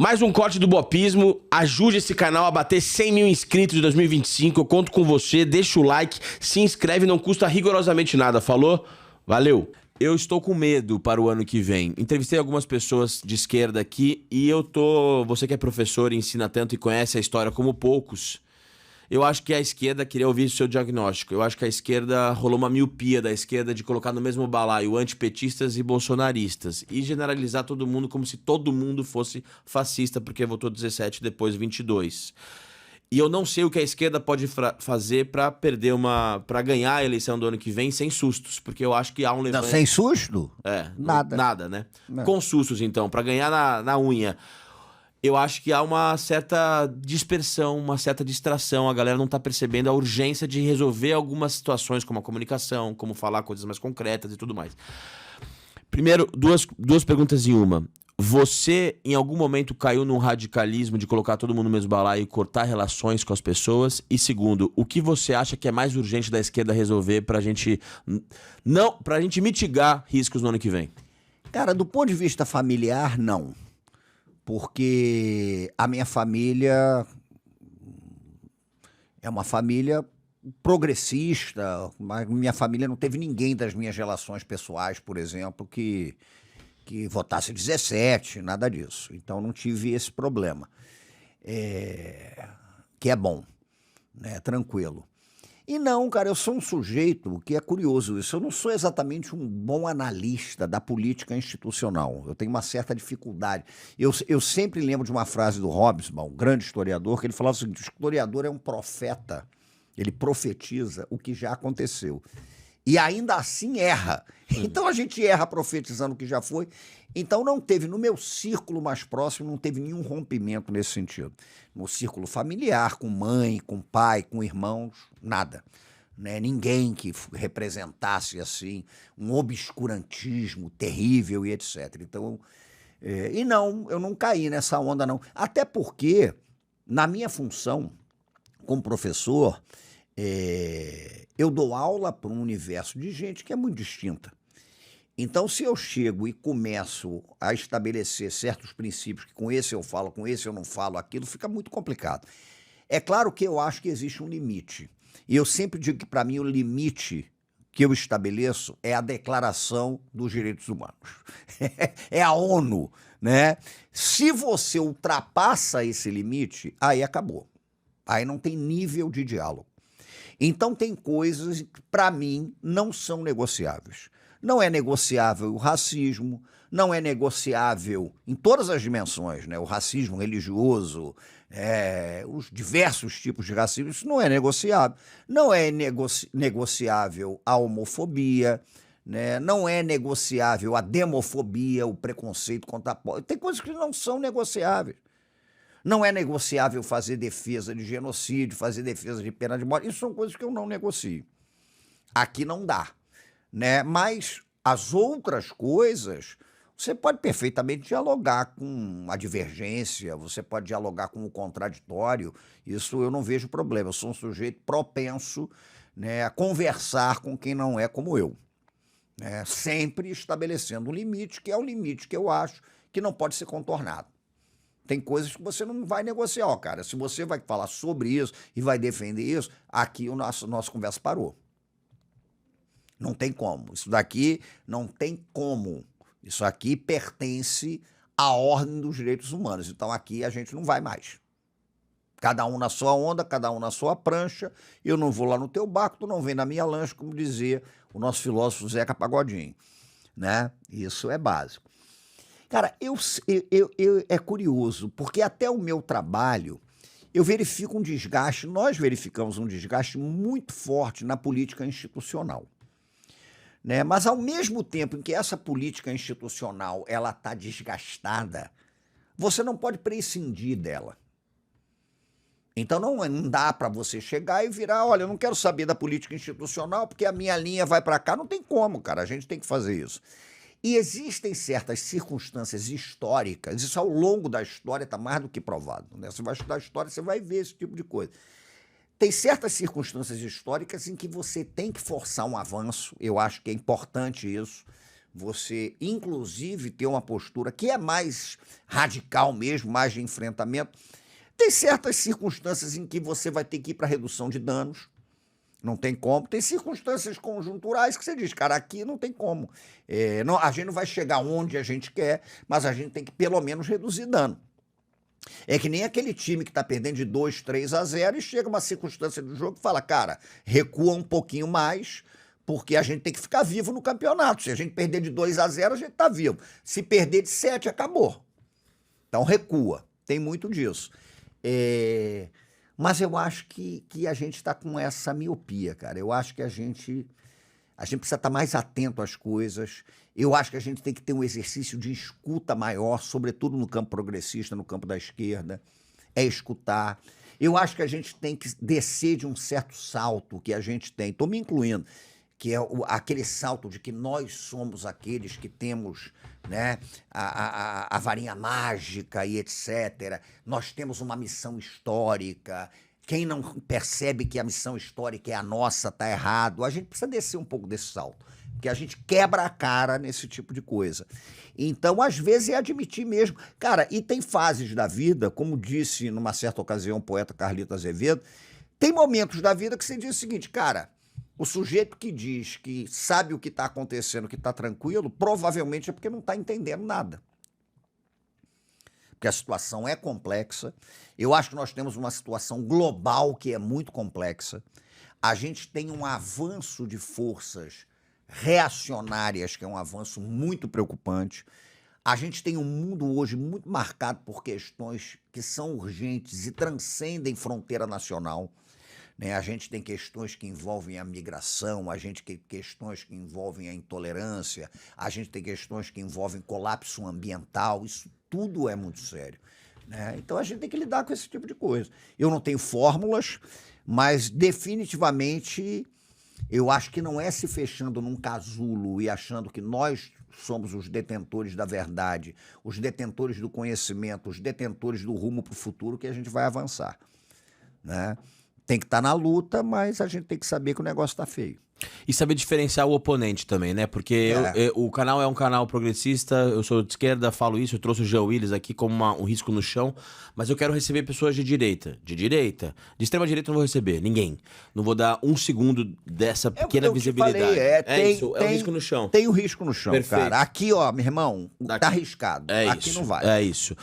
Mais um corte do Bopismo. Ajude esse canal a bater 100 mil inscritos em 2025. Eu conto com você. Deixa o like, se inscreve, não custa rigorosamente nada. Falou? Valeu! Eu estou com medo para o ano que vem. Entrevistei algumas pessoas de esquerda aqui e eu tô... Você que é professor, ensina tanto e conhece a história como poucos. Eu acho que a esquerda queria ouvir o seu diagnóstico. Eu acho que a esquerda rolou uma miopia da esquerda de colocar no mesmo balaio antipetistas e bolsonaristas e generalizar todo mundo como se todo mundo fosse fascista porque votou 17 depois 22. E eu não sei o que a esquerda pode fazer para para ganhar a eleição do ano que vem sem sustos, porque eu acho que há um levante... Não, sem susto? Nada. Nada, né? Não. Com sustos, então, para ganhar na unha. Eu acho que há uma certa dispersão, uma certa distração. A galera não está percebendo a urgência de resolver algumas situações, como a comunicação, como falar coisas mais concretas e tudo mais. Primeiro, duas perguntas em uma. Você, em algum momento, caiu num radicalismo de colocar todo mundo no mesmo balaio e cortar relações com as pessoas? E segundo, o que você acha que é mais urgente da esquerda resolver pra gente mitigar riscos no ano que vem? Cara, do ponto de vista familiar, não. Porque a minha família é uma família progressista, mas minha família não teve ninguém das minhas relações pessoais, por exemplo, que votasse 17, nada disso. Então não tive esse problema, que é bom, né? Tranquilo. E não, cara, eu sou um sujeito que é curioso isso. Eu não sou exatamente um bom analista da política institucional. Eu tenho uma certa dificuldade. Eu sempre lembro de uma frase do Hobsbawm, um grande historiador, que ele falava o seguinte: o historiador é um profeta, ele profetiza o que já aconteceu. E ainda assim erra. Então a gente erra profetizando o que já foi. Então não teve, no meu círculo mais próximo, não teve nenhum rompimento nesse sentido. No círculo familiar, com mãe, com pai, com irmãos, nada. Né? Ninguém que representasse assim um obscurantismo terrível e etc. Então, e não, eu não caí nessa onda não. Até porque, na minha função como professor, eu dou aula para um universo de gente que é muito distinta. Então, se eu chego e começo a estabelecer certos princípios, que com esse eu falo, com esse eu não falo, aquilo fica muito complicado. É claro que eu acho que existe um limite. E eu sempre digo que, para mim, o limite que eu estabeleço é a Declaração dos Direitos Humanos. É a ONU, né? Se você ultrapassa esse limite, aí acabou. Aí não tem nível de diálogo. Então tem coisas que, para mim, não são negociáveis. Não é negociável o racismo, não é negociável em todas as dimensões, né? O racismo religioso, os diversos tipos de racismo, isso não é negociável. Não é negociável a homofobia, né? Não é negociável a demofobia, o preconceito contra a pobre. Tem coisas que não são negociáveis. Não é negociável fazer defesa de genocídio, fazer defesa de pena de morte. Isso são coisas que eu não negocio. Aqui não dá, né? Mas as outras coisas, você pode perfeitamente dialogar com a divergência, você pode dialogar com o contraditório. Isso eu não vejo problema. Eu sou um sujeito propenso, né, a conversar com quem não é como eu, né? Sempre estabelecendo um limite, que é o limite que eu acho que não pode ser contornado. Tem coisas que você não vai negociar, ó, cara. Se você vai falar sobre isso e vai defender isso, aqui nossa conversa parou. Não tem como. Isso daqui não tem como. Isso aqui pertence à ordem dos direitos humanos. Então aqui a gente não vai mais. Cada um na sua onda, cada um na sua prancha. Eu não vou lá no teu barco, tu não vem na minha lancha, como dizia o nosso filósofo Zeca Pagodinho, né? Isso é básico. Cara, é curioso, porque até o meu trabalho, eu verifico um desgaste, nós verificamos um desgaste muito forte na política institucional, né? Mas ao mesmo tempo em que essa política institucional ela está desgastada, você não pode prescindir dela. Então não dá para você chegar e virar, olha, eu não quero saber da política institucional porque a minha linha vai para cá. Não tem como, cara, a gente tem que fazer isso. E existem certas circunstâncias históricas, isso ao longo da história está mais do que provado, né? Você vai estudar a história, você vai ver esse tipo de coisa. Tem certas circunstâncias históricas em que você tem que forçar um avanço, eu acho que é importante isso, você, inclusive, ter uma postura que é mais radical mesmo, mais de enfrentamento. Tem certas circunstâncias em que você vai ter que ir para redução de danos. Não tem como. Tem circunstâncias conjunturais que você diz, cara, aqui não tem como. A gente não vai chegar onde a gente quer, mas a gente tem que pelo menos reduzir dano. É que nem aquele time que está perdendo de 2, 3-0 e chega uma circunstância do jogo e fala, cara, recua um pouquinho mais, porque a gente tem que ficar vivo no campeonato. Se a gente perder de 2-0, a gente está vivo. Se perder de 7, acabou. Então recua. Tem muito disso. Mas eu acho que a gente está com essa miopia, cara. Eu acho que a gente precisa estar mais atento às coisas. Eu acho que a gente tem que ter um exercício de escuta maior, sobretudo no campo progressista, no campo da esquerda. É escutar. Eu acho que a gente tem que descer de um certo salto que a gente tem. Estou me incluindo, que é aquele salto de que nós somos aqueles que temos, né, a varinha mágica e etc. Nós temos uma missão histórica. Quem não percebe que a missão histórica é a nossa está errado. A gente precisa descer um pouco desse salto, porque a gente quebra a cara nesse tipo de coisa. Então, às vezes, é admitir mesmo. Cara, e tem fases da vida, como disse numa certa ocasião o poeta Carlito Azevedo, tem momentos da vida que você diz o seguinte, cara, o sujeito que diz que sabe o que está acontecendo, que está tranquilo, provavelmente é porque não está entendendo nada. Porque a situação é complexa. Eu acho que nós temos uma situação global que é muito complexa. A gente tem um avanço de forças reacionárias, que é um avanço muito preocupante. A gente tem um mundo hoje muito marcado por questões que são urgentes e transcendem fronteira nacional. A gente tem questões que envolvem a migração, a gente tem questões que envolvem a intolerância, a gente tem questões que envolvem colapso ambiental, isso tudo é muito sério. Então a gente tem que lidar com esse tipo de coisa. Eu não tenho fórmulas, mas definitivamente eu acho que não é se fechando num casulo e achando que nós somos os detentores da verdade, os detentores do conhecimento, os detentores do rumo para o futuro que a gente vai avançar. Tem que estar na luta, mas a gente tem que saber que o negócio está feio. E saber diferenciar o oponente também, né? Porque o canal é um canal progressista, eu sou de esquerda, falo isso, eu trouxe o Jean Willis aqui como um risco no chão, mas eu quero receber pessoas de direita. De direita. De extrema direita eu não vou receber, ninguém. Não vou dar um segundo dessa pequena visibilidade. Isso, é o risco no chão. Tem o risco no chão, perfeito. Cara. Aqui, ó, meu irmão, tá arriscado. Aqui isso, não vai. É isso.